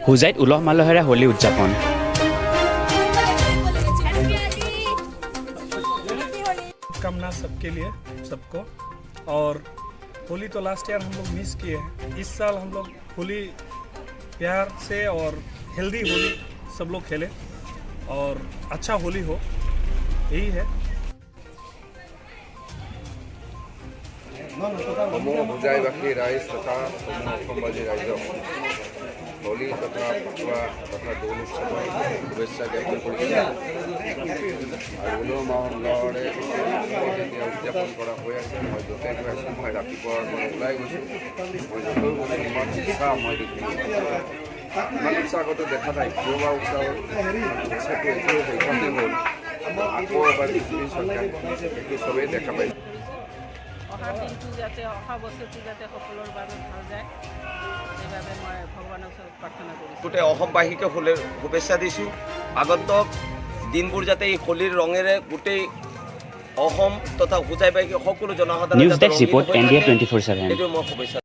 হোজাইত উলহ মালহেৰে হোলী উদযাপন। शुभकामना सबके लिए सबको। और होली तो लास्ट ईयर हम लोग मिस किए हैं, इस साल हम लोग होली प्यार से और हेल्दी होली सब लोग खेलें और अच्छा होली हो, यही है। হোজাইবাসী ৰাইজ তথা অসমবাসী ৰাইজক হোলী তথা ফটোৱা তথা দৌল উৎসৱৰ শুভেচ্ছা জ্ঞাপন কৰিছে। আৰু উলহ মালহেৰে যেতিয়া উদযাপন কৰা হৈ আছে, মই য'তে গৈ আছোঁ, মই ৰাতিপুৱাৰ পৰা ওলাই গৈছোঁ, মই য'তেও গৈছোঁ ইমান উৎসাহ মই দেখিলোঁ। ইমান উৎসাহ আগতে দেখা নাই, কিয় বা উৎসাহটো এইটো সেইখনেই হ'ল। আকৌ এবাৰ পৃথিৱীৰ চৰকাৰ সেইটো চবেই দেখা পাইছে। অহা দিনটো যাতে অহা বছৰটো যাতে সকলোৰ বাবে ভাল যায়, সেইবাবে মই ভগৱানৰ ওচৰত প্ৰাৰ্থনা কৰিছোঁ। গোটেই অসমবাসীকে হোলীৰ শুভেচ্ছা দিছোঁ। আগন্তুক দিনবোৰ যাতে এই হোলীৰ ৰঙেৰে গোটেই অসম তথা হোজাইবাসী সকলো জনসাধাৰণ নিউজ ডেস্ক ৰিপৰ্ট NDA 24/7। সেইটো মই শুভেচ্ছা